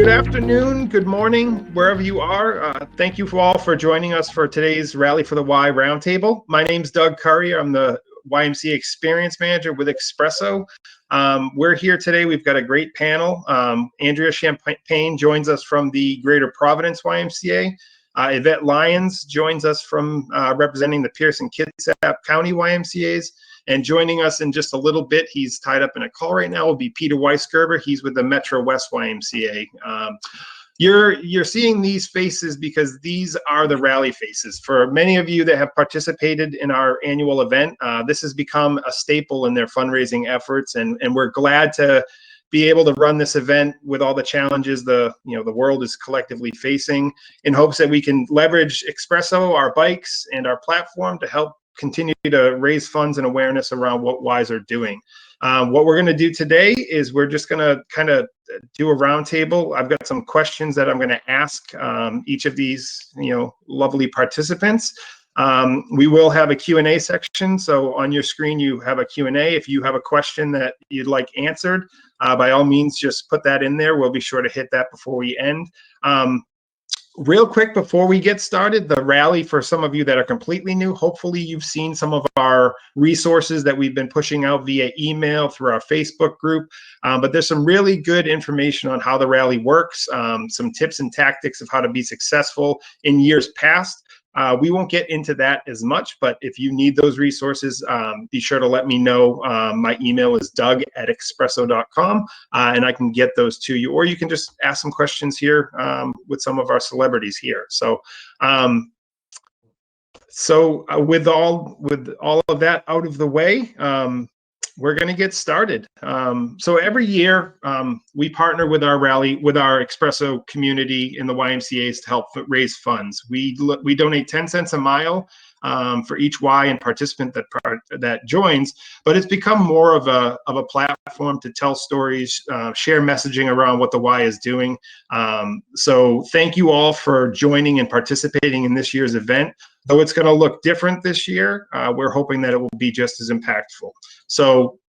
Good afternoon, good morning, wherever you are. Thank you all for joining us for today's Rally for the Y Roundtable. My name's Doug Currier. I'm the YMCA Experience Manager with Expresso. We're here today. We've got a great panel. Andrea Champagne joins us from the Greater Providence YMCA. Yvette Lyons joins us from representing the Pierce-and-Kitsap County YMCAs. And joining us in just a little bit, he's tied up in a call right now, will be Peter Waisgerber. He's with the Metro West YMCA. You're seeing these faces because these are the rally faces. For many of you that have participated in our annual event, this has become a staple in their fundraising efforts, and we're glad to be able to run this event with all the challenges the world is collectively facing, in hopes that we can leverage Expresso, our bikes, and our platform to help continue to raise funds and awareness around what Ys are doing. What we're going to do today is we're just going to kind of do a roundtable. I've got some questions that I'm going to ask each of these lovely participants. We will have a Q&A section. So on your screen, you have a Q&A. If you have a question that you'd like answered, by all means, just put that in there. We'll be sure to hit that before we end. Real quick before we get started, the rally, for some of you that are completely new, hopefully you've seen some of our resources that we've been pushing out via email through our Facebook group. But there's some really good information on how the rally works, some tips and tactics of how to be successful in years past. We won't get into that as much, but if you need those resources, be sure to let me know. My email is doug@expresso.com, and I can get those to you. Or you can just ask some questions here with some of our celebrities here. So, with all of that out of the way, we're going to get started. So every year we partner with our rally, with our Expresso community in the YMCAs to help raise funds. We donate 10 cents a mile for each Y and participant that joins, but it's become more of a platform to tell stories, share messaging around what the Y is doing. So thank you all for joining and participating in this year's event. Though it's going to look different this year, we're hoping that it will be just as impactful. So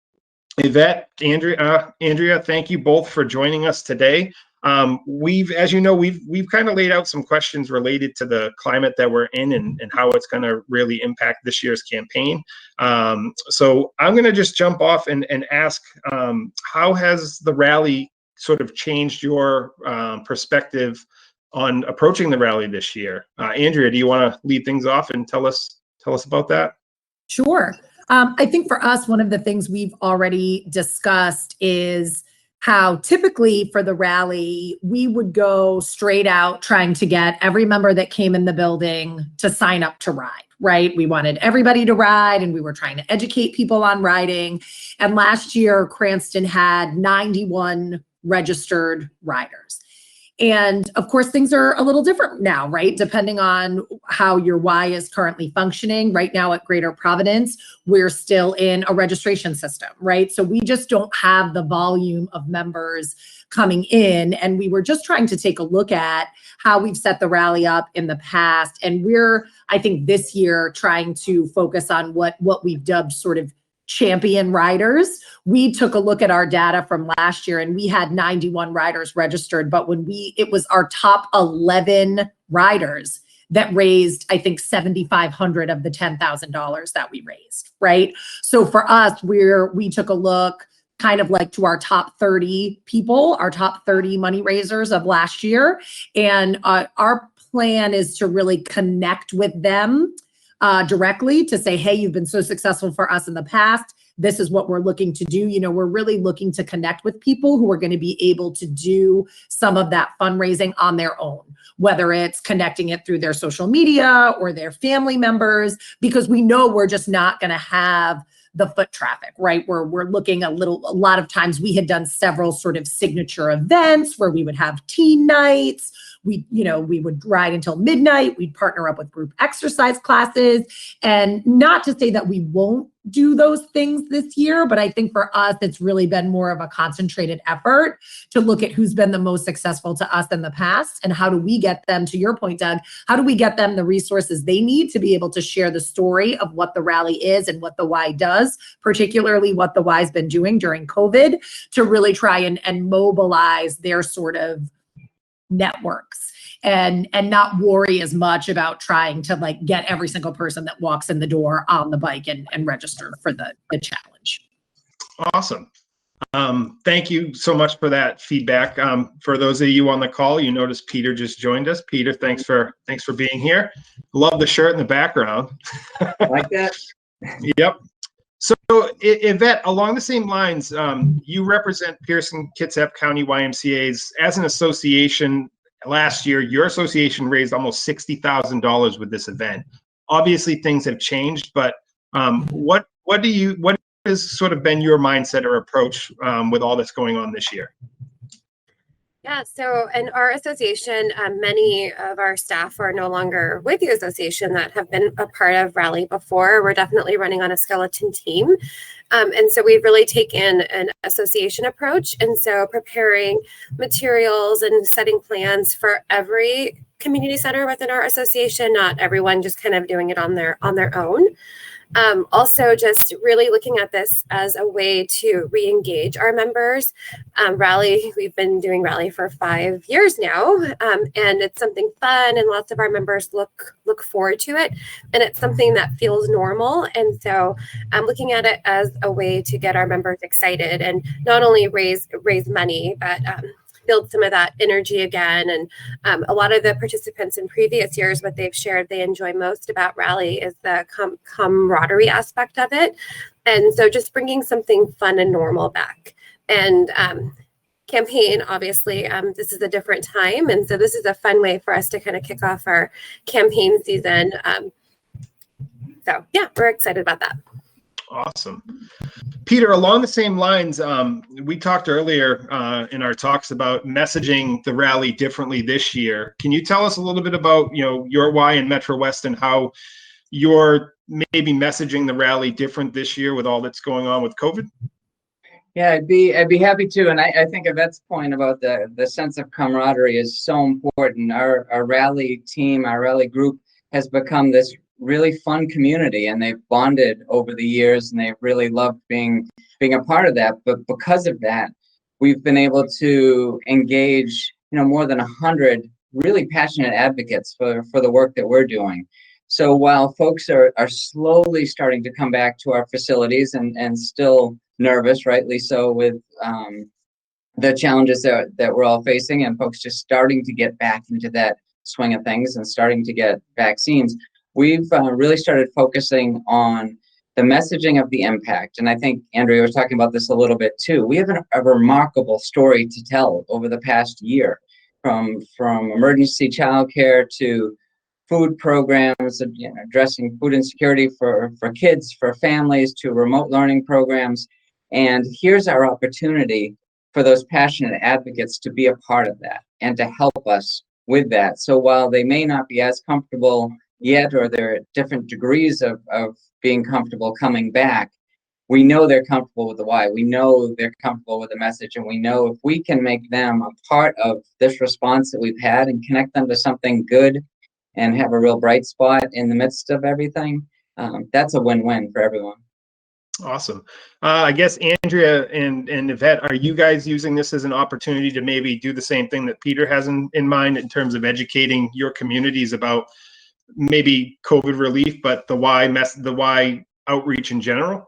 Yvette, Andrea, thank you both for joining us today. As you know, we've kind of laid out some questions related to the climate that we're in and how it's going to really impact this year's campaign. So I'm going to just jump off and ask, how has the rally sort of changed your perspective on approaching the rally this year? Andrea, do you want to lead things off and tell us about that? Sure. I think for us, one of the things we've already discussed is how typically for the rally, we would go straight out trying to get every member that came in the building to sign up to ride, right? We wanted everybody to ride, and we were trying to educate people on riding. And last year, Cranston had 91 registered riders. And of course, things are a little different now, right? Depending on how your Y is currently functioning. Right now at Greater Providence, we're still in a registration system, right? So we just don't have the volume of members coming in. And we were just trying to take a look at how we've set the rally up in the past. And we're, I think this year, trying to focus on what we've dubbed sort of champion riders. We took a look at our data from last year and we had 91 riders registered, but it was our top 11 riders that raised, I think, $7,500 of the $10,000 that we raised, right? So for us, we took a look kind of like to our top 30 people, our top 30 money raisers of last year. And our plan is to really connect with them directly to say, hey, you've been so successful for us in the past. This is what we're looking to do. We're really looking to connect with people who are going to be able to do some of that fundraising on their own, whether it's connecting it through their social media or their family members, because we know we're just not going to have the foot traffic, right? We're looking a lot of times we had done several sort of signature events where we would have teen nights. We would ride until midnight. We'd partner up with group exercise classes. And not to say that we won't do those things this year, but I think for us, it's really been more of a concentrated effort to look at who's been the most successful to us in the past and how do we get them, to your point, Doug, how do we get them the resources they need to be able to share the story of what the rally is and what the Y does, particularly what the Y's been doing during COVID, to really try and mobilize their sort of networks and not worry as much about trying to like get every single person that walks in the door on the bike and register for the challenge. Awesome. Thank you so much for that feedback. For those of you on the call, you notice Peter just joined us. Peter, thanks for being here. Love the shirt in the background. Like that? Yep. So Yvette, along the same lines, you represent Pearson-Kitsap County YMCA's as an association. Last year, your association raised almost $60,000 with this event. Obviously, things have changed, but what has sort of been your mindset or approach with all that's going on this year? Yeah, so in our association, many of our staff are no longer with the association that have been a part of Rally before. We're definitely running on a skeleton team. And so we've really taken an association approach. And so preparing materials and setting plans for every community center within our association, not everyone just kind of doing it on their own. Also, just really looking at this as a way to re-engage our members. Rally, we've been doing Rally for 5 years now, and it's something fun, and lots of our members look forward to it, and it's something that feels normal. And so I'm looking at it as a way to get our members excited and not only raise money, but build some of that energy again. And a lot of the participants in previous years, what they've shared they enjoy most about Rally is the camaraderie aspect of it. And so just bringing something fun and normal back. And campaign, obviously, this is a different time. And so this is a fun way for us to kind of kick off our campaign season. So yeah, we're excited about that. Awesome. Peter, along the same lines, we talked earlier in our talks about messaging the rally differently this year. Can you tell us a little bit about, your Y and Metro West and how you're maybe messaging the rally different this year with all that's going on with COVID? Yeah, I'd be happy to. And I think Yvette's point about the sense of camaraderie is so important. Our rally team, our rally group has become this really fun community, and they've bonded over the years, and they've really loved being a part of that. But because of that, we've been able to engage, more than 100 really passionate advocates for the work that we're doing. So while folks are slowly starting to come back to our facilities and still nervous, rightly so, with the challenges that we're all facing, and folks just starting to get back into that swing of things and starting to get vaccines, we've really started focusing on the messaging of the impact. And I think Andrea was talking about this a little bit too. We have a remarkable story to tell over the past year, from emergency childcare to food programs, addressing food insecurity for kids, for families, to remote learning programs. And here's our opportunity for those passionate advocates to be a part of that and to help us with that. So while they may not be as comfortable yet, or there are different degrees of being comfortable coming back, we know they're comfortable with the why. We know they're comfortable with the message, and we know if we can make them a part of this response that we've had and connect them to something good and have a real bright spot in the midst of everything, that's a win-win for everyone. Awesome. I guess Andrea and Yvette, are you guys using this as an opportunity to maybe do the same thing that Peter has in mind in terms of educating your communities about maybe COVID relief, but the why outreach in general?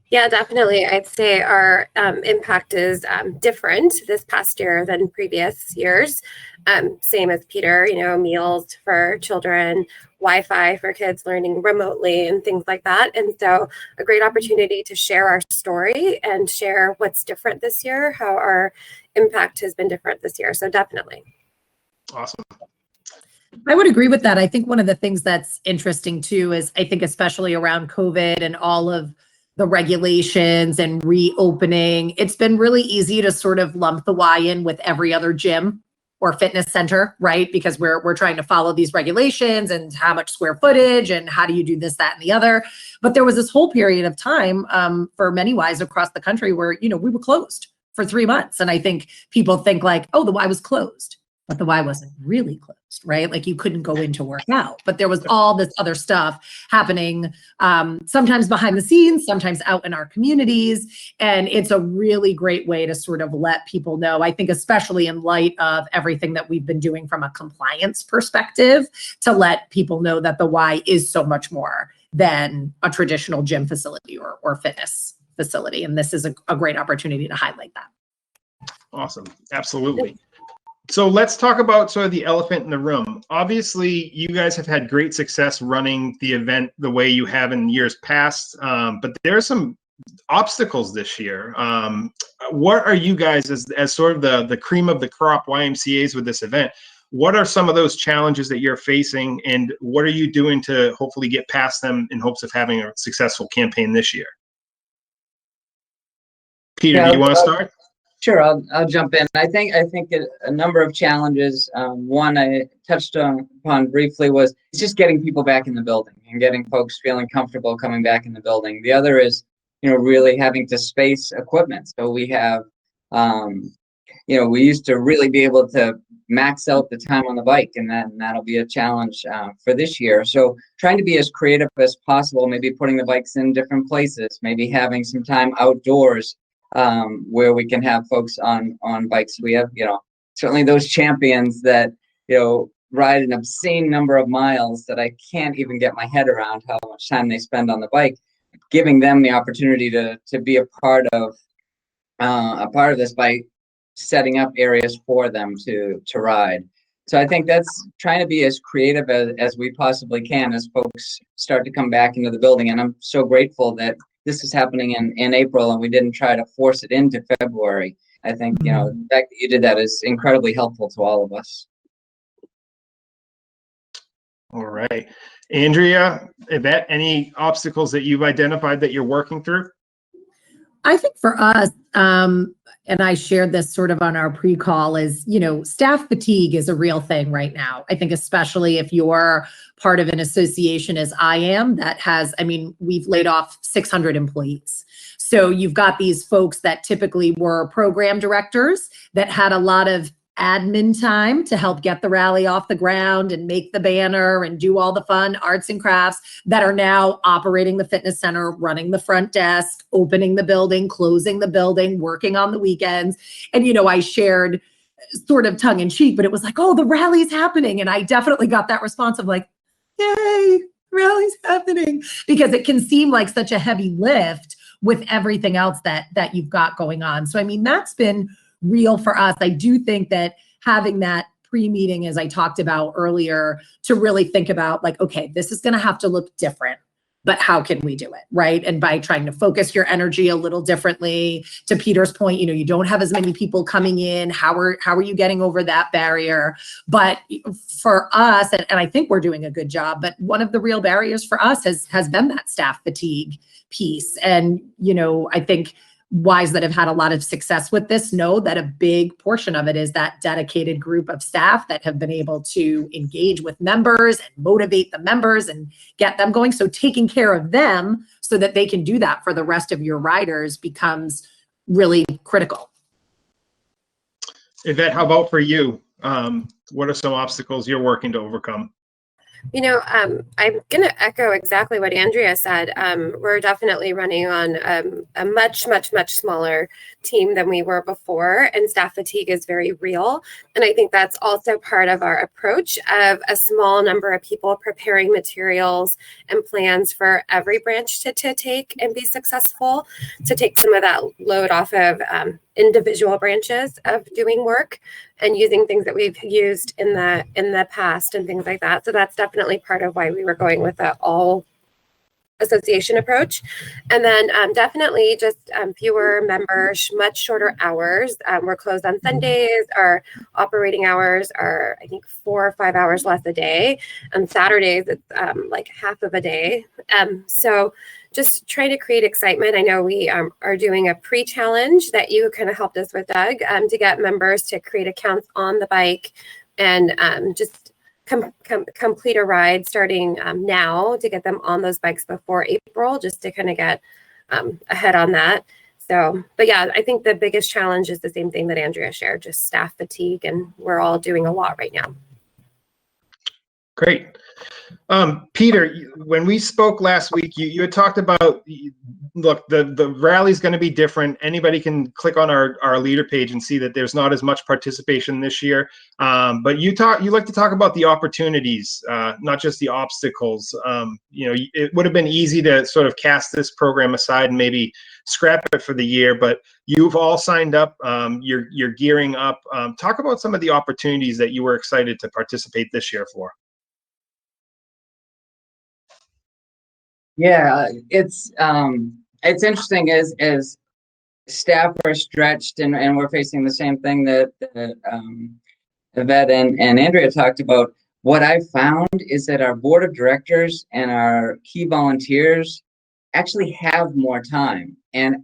Yeah, definitely. I'd say our impact is different this past year than previous years. Same as Peter, meals for children, Wi-Fi for kids learning remotely, and things like that. And so a great opportunity to share our story and share what's different this year, how our impact has been different this year. So definitely. Awesome. I would agree with that. I think one of the things that's interesting too is, I think especially around COVID and all of the regulations and reopening, it's been really easy to sort of lump the Y in with every other gym or fitness center, right? Because we're trying to follow these regulations and how much square footage and how do you do this, that, and the other. But there was this whole period of time for many Ys across the country where, we were closed for 3 months. And I think people think like, oh, the Y was closed, but the Y wasn't really closed. right? Like you couldn't go in to work out, but there was all this other stuff happening, sometimes behind the scenes, sometimes out in our communities. And it's a really great way to sort of let people know, I think, especially in light of everything that we've been doing from a compliance perspective, to let people know that the Y is so much more than a traditional gym facility or fitness facility. And this is a great opportunity to highlight that. Awesome. Absolutely. So let's talk about sort of the elephant in the room. Obviously, you guys have had great success running the event the way you have in years past, but there are some obstacles this year. What are you guys, as sort of the cream of the crop YMCAs with this event, what are some of those challenges that you're facing, and what are you doing to hopefully get past them in hopes of having a successful campaign this year? Peter, do you want to start? Sure, I'll jump in. I think a number of challenges. One I touched upon briefly was it's just getting people back in the building and getting folks feeling comfortable coming back in the building. The other is, really having to space equipment. So we have, we used to really be able to max out the time on the bike, and that'll be a challenge for this year. So trying to be as creative as possible, maybe putting the bikes in different places, maybe having some time outdoors, where we can have folks on bikes. We have, certainly those champions that, ride an obscene number of miles that I can't even get my head around how much time they spend on the bike. Giving them the opportunity to be a part of this by setting up areas for them to ride. So I think that's trying to be as creative as we possibly can as folks start to come back into the building. And I'm so grateful that this is happening in April and we didn't try to force it into February. I think, the fact that you did that is incredibly helpful to all of us. All right. Andrea, Yvette, any obstacles that you've identified that you're working through? I think for us, and I shared this sort of on our pre-call, is, staff fatigue is a real thing right now. I think especially if you're part of an association as I am, that has, we've laid off 600 employees. So you've got these folks that typically were program directors that had a lot of admin time to help get the rally off the ground and make the banner and do all the fun arts and crafts, that are now operating the fitness center, running the front desk, opening the building, closing the building, working on the weekends. And, I shared sort of tongue in cheek, but it was like, oh, the rally's happening. And I definitely got that response of like, yay, rally's happening, because it can seem like such a heavy lift with everything else that you've got going on. So, that's been real for us. I do think that having that pre-meeting, as I talked about earlier, to really think about like, okay, this is going to have to look different, but how can we do it, right? And by trying to focus your energy a little differently. To Peter's point, you don't have as many people coming in. How are you getting over that barrier? But for us, and I think we're doing a good job, but one of the real barriers for us has been that staff fatigue piece. And, I think Ys that have had a lot of success with this know that a big portion of it is that dedicated group of staff that have been able to engage with members and motivate the members and get them going. So taking care of them so that they can do that for the rest of your riders becomes really critical. Yvette, how about for you? What are some obstacles you're working to overcome? I'm going to echo exactly what Andrea said. We're definitely running on a much, much, much smaller team than we were before, and staff fatigue is very real. And I think that's also part of our approach of a small number of people preparing materials and plans for every branch to take and be successful, to take some of that load off of individual branches of doing work and using things that we've used in the past and things like that. So that's definitely part of why we were going with the all association approach. And then definitely just fewer members, much shorter hours. We're closed on Sundays. Our operating hours are, I think, 4 or 5 hours less a day. On Saturdays, it's like half of a day. So just trying to create excitement. I know we are doing a pre-challenge that you kind of helped us with, Doug, to get members to create accounts on the bike and just complete a ride starting now to get them on those bikes before April, just to kind of get ahead on that. So, but yeah, I think the biggest challenge is the same thing that Andrea shared, just staff fatigue, and we're all doing a lot right now. Great. Peter, when we spoke last week, you had talked about, look, the rally's going to be different. Anybody can click on our leader page and see that there's not as much participation this year. But you like to talk about the opportunities, not just the obstacles. It would have been easy to sort of cast this program aside and maybe scrap it for the year, but you've all signed up. You're gearing up. Talk about some of the opportunities that you were excited to participate this year for. Yeah, it's interesting as staff are stretched and we're facing the same thing that Yvette and Andrea talked about. What I found is that our board of directors and our key volunteers actually have more time and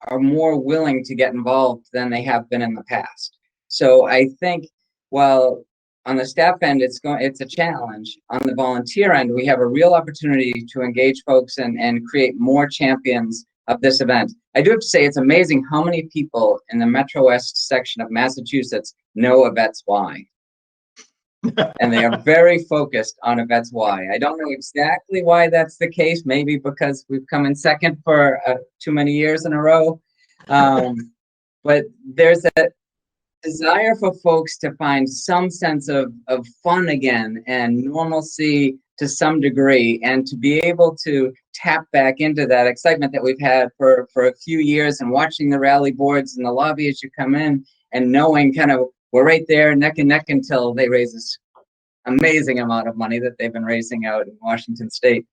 are more willing to get involved than they have been in the past. So I think while on the staff end, it's a challenge. On the volunteer end, we have a real opportunity to engage folks and create more champions of this event. I do have to say, it's amazing how many people in the Metro West section of Massachusetts know Yvette's Y. And they are very focused on Yvette's Y. I don't know exactly why that's the case. Maybe because we've come in second for too many years in a row. But there's a desire for folks to find some sense of fun again and normalcy to some degree, and to be able to tap back into that excitement that we've had for a few years, and watching the rally boards in the lobby as you come in and knowing kind of we're right there neck and neck until they raise this amazing amount of money that they've been raising out in Washington State.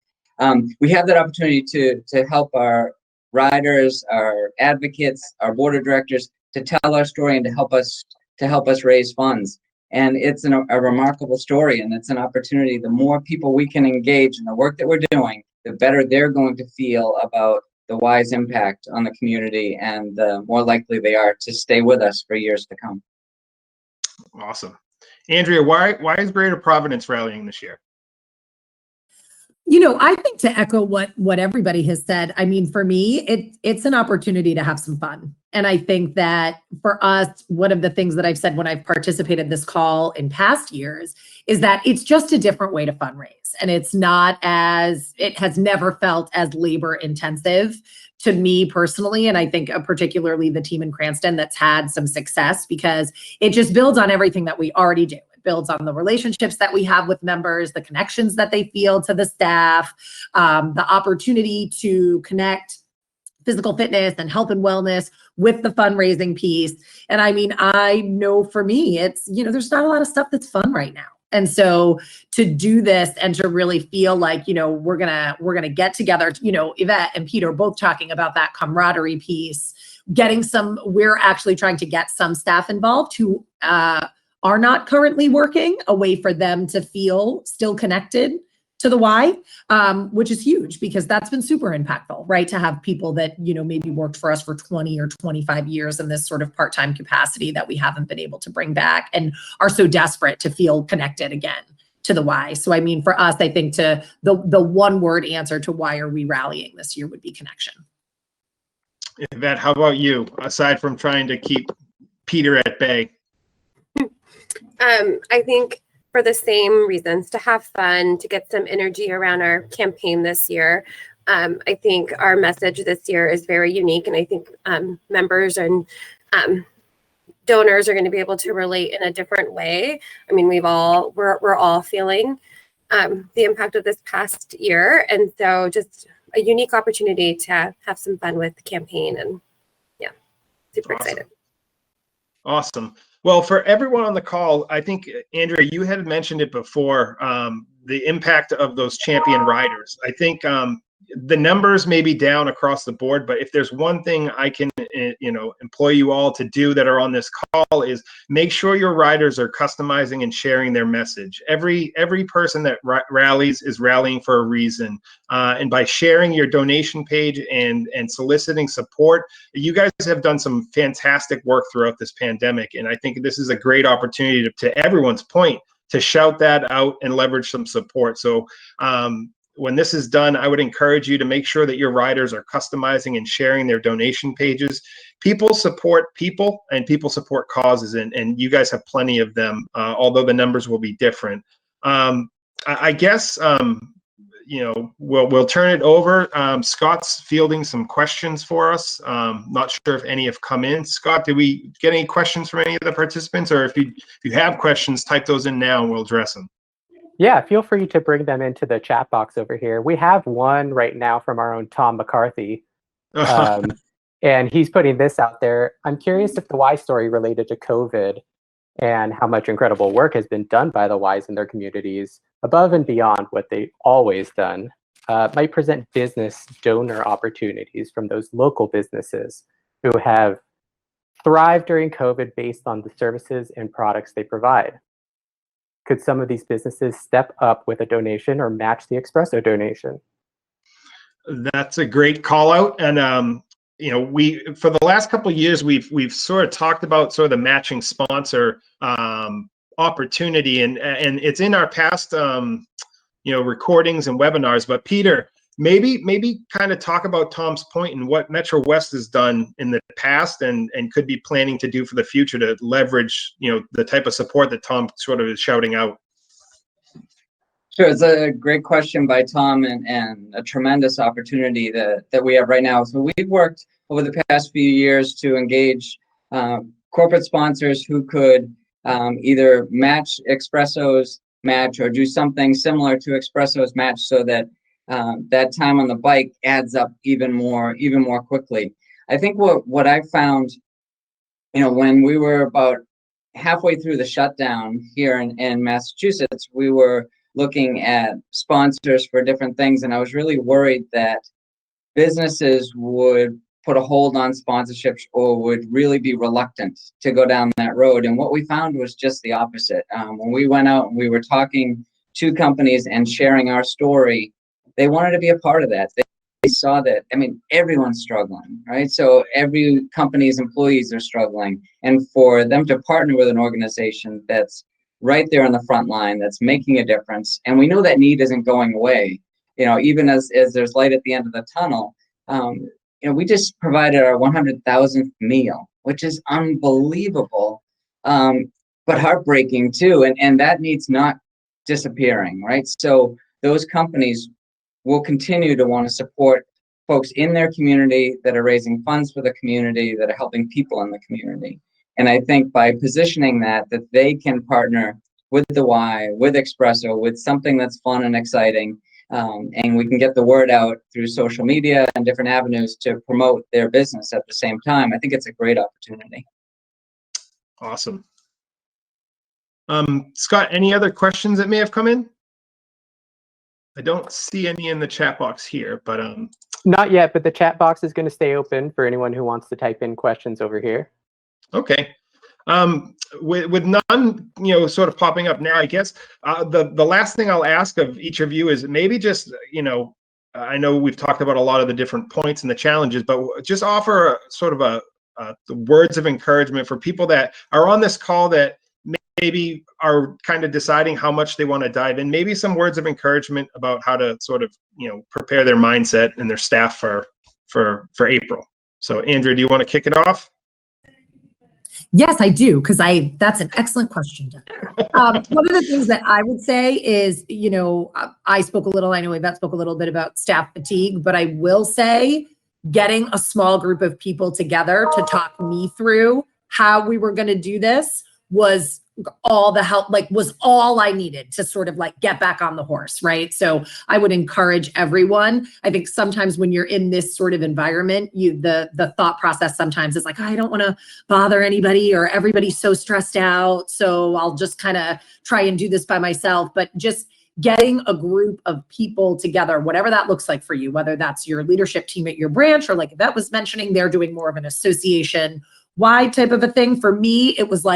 We have that opportunity to help our riders, our advocates, our board of directors to tell our story and to help us raise funds. And it's a remarkable story, and it's an opportunity. The more people we can engage in the work that we're doing, the better they're going to feel about the Y's impact on the community, and the more likely they are to stay with us for years to come. Awesome. Andrea, why is Greater Providence rallying this year? I think, to echo what everybody has said, I mean, for me, it's an opportunity to have some fun. And I think that for us, one of the things that I've said when I've participated this call in past years is that it's just a different way to fundraise. And it has never felt as labor intensive to me personally. And I think particularly the team in Cranston that's had some success, because it just builds on everything that we already do. Builds on the relationships that we have with members, the connections that they feel to the staff, the opportunity to connect physical fitness and health and wellness with the fundraising piece. And I mean, I know for me, it's, there's not a lot of stuff that's fun right now. And so to do this and to really feel like, we're gonna get together, Yvette and Peter both talking about that camaraderie piece, we're actually trying to get some staff involved who, are not currently working, a way for them to feel still connected to the Y, which is huge, because that's been super impactful, right? To have people that, maybe worked for us for 20 or 25 years in this sort of part-time capacity that we haven't been able to bring back, and are so desperate to feel connected again to the Y. So, I mean, for us, I think the one word answer to why are we rallying this year would be connection. Yvette, how about you, aside from trying to keep Peter at bay? I think for the same reasons, to have fun, to get some energy around our campaign this year. I think our message this year is very unique, and I think members and donors are going to be able to relate in a different way. I mean, we're all feeling the impact of this past year, and so just a unique opportunity to have some fun with the campaign, and super excited. Awesome. Well, for everyone on the call, I think, Andrea, you had mentioned it before, the impact of those champion riders. I think the numbers may be down across the board, but if there's one thing I can, employ you all to do that are on this call, is make sure your riders are customizing and sharing their message. Every person that rallies is rallying for a reason. And by sharing your donation page and soliciting support, you guys have done some fantastic work throughout this pandemic. And I think this is a great opportunity to everyone's point, to shout that out and leverage some support. So when this is done, I would encourage you to make sure that your riders are customizing and sharing their donation pages. People support people, and people support causes, and you guys have plenty of them, although the numbers will be different. I guess, we'll turn it over. Scott's fielding some questions for us. Not sure if any have come in. Scott, did we get any questions from any of the participants? Or if you have questions, type those in now and we'll address them. Yeah, feel free to bring them into the chat box over here. We have one right now from our own Tom McCarthy. And he's putting this out there. I'm curious if the Y story related to COVID and how much incredible work has been done by the Ys in their communities above and beyond what they've always done might present business donor opportunities from those local businesses who have thrived during COVID based on the services and products they provide. Could some of these businesses step up with a donation or match the Expresso donation? That's a great call out. And we for the last couple of years we've sort of talked about sort of the matching sponsor opportunity, and it's in our past recordings and webinars. But Peter, maybe kind of talk about Tom's point and what Metro West has done in the past and could be planning to do for the future to leverage the type of support that Tom sort of is shouting out. Sure, it's a great question by Tom, and a tremendous opportunity that we have right now. So we've worked over the past few years to engage corporate sponsors who could either match Expresso's match or do something similar to Expresso's match, so that that time on the bike adds up even more quickly. I think what I found, when we were about halfway through the shutdown here in Massachusetts, we were looking at sponsors for different things, and I was really worried that businesses would put a hold on sponsorships or would really be reluctant to go down that road. And what we found was just the opposite. When we went out and we were talking to companies and sharing our story, they wanted to be a part of that. They saw that, everyone's struggling, right? So every company's employees are struggling. And for them to partner with an organization that's right there on the front line, that's making a difference. And we know that need isn't going away. Even as there's light at the end of the tunnel, we just provided our 100,000th meal, which is unbelievable, but heartbreaking too. And that need's not disappearing, right? So those companies will continue to want to support folks in their community that are raising funds for the community, that are helping people in the community. And I think by positioning that they can partner with the Y, with Expresso, with something that's fun and exciting, and we can get the word out through social media and different avenues to promote their business at the same time. I think it's a great opportunity. Awesome. Scott, any other questions that may have come in? I don't see any in the chat box here, but Not yet, but the chat box is going to stay open for anyone who wants to type in questions over here. Okay. With none, sort of popping up now, I guess the last thing I'll ask of each of you is maybe just, I know we've talked about a lot of the different points and the challenges, but just offer the words of encouragement for people that are on this call that maybe are kind of deciding how much they want to dive in. Maybe some words of encouragement about how to sort of, prepare their mindset and their staff for April. So, Andrea, do you want to kick it off? Yes, I do, because that's an excellent question. One of the things that I would say is, I spoke a little, I know Yvette spoke a little bit about staff fatigue, but I will say getting a small group of people together to talk me through how we were going to do this was all the help, was all I needed to sort of get back on the horse, right? So I would encourage everyone. I think sometimes when you're in this sort of environment, the thought process sometimes is I don't want to bother anybody, or everybody's so stressed out, so I'll just kind of try and do this by myself. But just getting a group of people together, whatever that looks like for you, whether that's your leadership team at your branch, or like Yvette was mentioning, they're doing more of an association wide type of a thing. For me, it was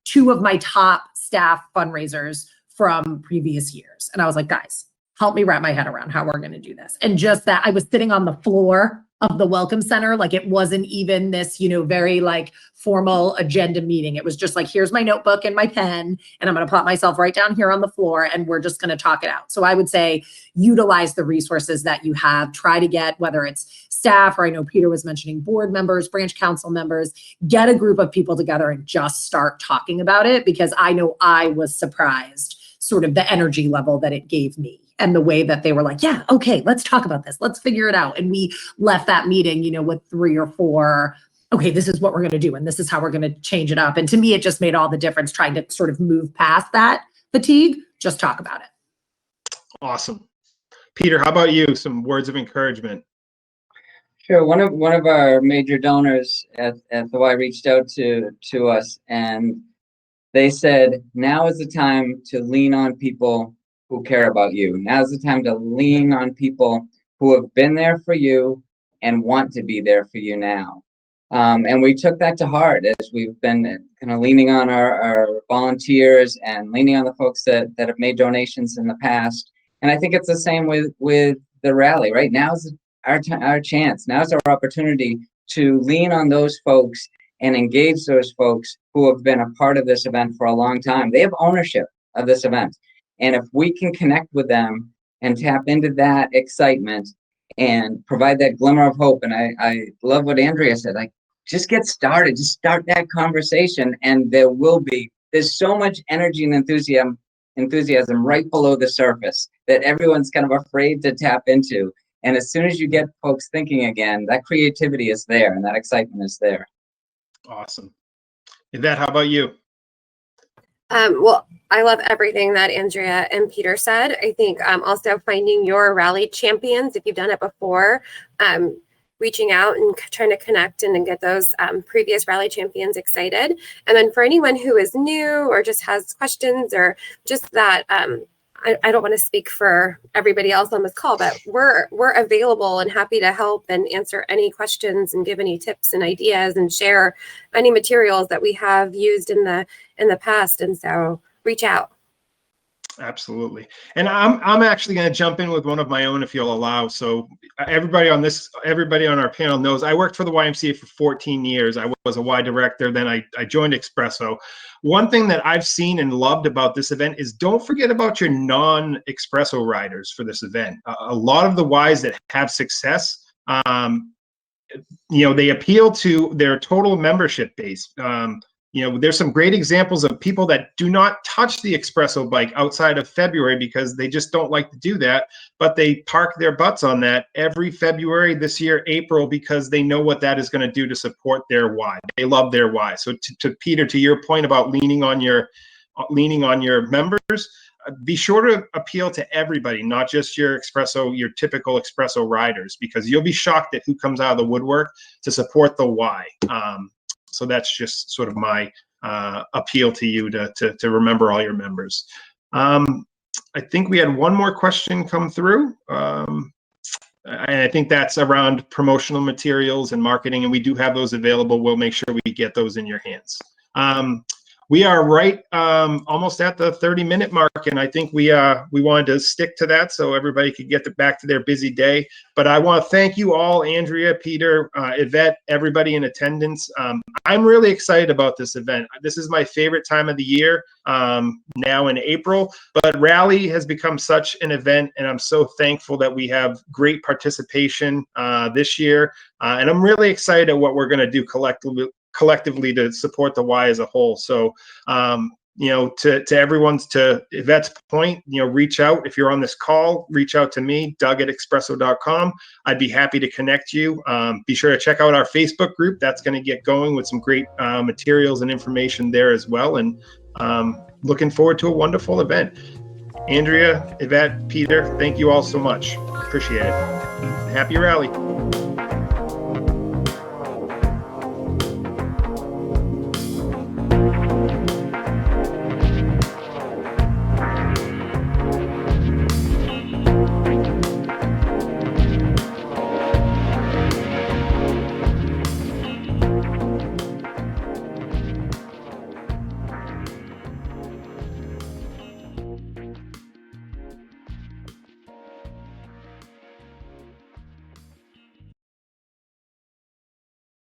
two of my top staff fundraisers from previous years. And I was like, guys, help me wrap my head around how we're going to do this. And just that, I was sitting on the floor of the Welcome Center. It wasn't even this, very formal agenda meeting. It was just here's my notebook and my pen, and I'm going to plop myself right down here on the floor, and we're just going to talk it out. So I would say utilize the resources that you have. Try to get, whether it's staff, or I know Peter was mentioning board members, branch council members, get a group of people together and just start talking about it, because I know I was surprised sort of the energy level that it gave me and the way that they were like, yeah, okay, let's talk about this. Let's figure it out. And we left that meeting, you know, with 3 or 4, okay, this is what we're going to do. And this is how we're going to change it up. And to me, it just made all the difference trying to sort of move past that fatigue, just talk about it. Awesome. Peter, how about you? Some words of encouragement. Sure. One of our major donors at the Y reached out to us, and they said, now is the time to lean on people who care about you. Now is the time to lean on people who have been there for you and want to be there for you now. And we took that to heart as we've been kind of leaning on our volunteers and leaning on the folks that have made donations in the past. And I think it's the same with the rally. Right now is our chance. Now's our opportunity to lean on those folks and engage those folks who have been a part of this event for a long time. They have ownership of this event. And if we can connect with them and tap into that excitement and provide that glimmer of hope, and I love what Andrea said, like, just get started, just start that conversation, and there's so much energy and enthusiasm right below the surface that everyone's kind of afraid to tap into. And as soon as you get folks thinking again, that creativity is there and that excitement is there. Awesome. Yvette, how about you? Well, I love everything that Andrea and Peter said. I think also finding your rally champions, if you've done it before, reaching out and trying to connect and get those previous rally champions excited. And then for anyone who is new or just has questions or just that, I don't want to speak for everybody else on this call, but we're available and happy to help and answer any questions and give any tips and ideas and share any materials that we have used in the past. And so reach out. Absolutely. And I'm actually going to jump in with one of my own, if you'll allow. So everybody on our panel knows I worked for the YMCA for 14 years. I was a Y director. Then I joined Expresso. One thing that I've seen and loved about this event is don't forget about your non-Expresso riders for this event. A lot of the Ys that have success, they appeal to their total membership base. There's some great examples of people that do not touch the Expresso bike outside of February because they just don't like to do that, but they park their butts on that every February, this year, April, because they know what that is going to do to support their Y. They love their Y. So to Peter, to your point about leaning on your members, be sure to appeal to everybody, not just your typical Expresso riders, because you'll be shocked at who comes out of the woodwork to support the Y. So that's just sort of my appeal to you to remember all your members. I think we had one more question come through. And I think that's around promotional materials and marketing, and we do have those available. We'll make sure we get those in your hands. We are right almost at the 30-minute mark, and I think we wanted to stick to that so everybody could get back to their busy day. But I want to thank you all, Andrea, Peter, Yvette, everybody in attendance. I'm really excited about this event. This is my favorite time of the year, now in April. But Rally has become such an event, and I'm so thankful that we have great participation this year. And I'm really excited at what we're going to do collectively to support the Y as a whole. So, to Yvette's point, reach out. If you're on this call, reach out to me, Doug@expresso.com. I'd be happy to connect you. Be sure to check out our Facebook group. That's going to get going with some great materials and information there as well. And looking forward to a wonderful event. Andrea, Yvette, Peter, thank you all so much. Appreciate it. Happy Rally.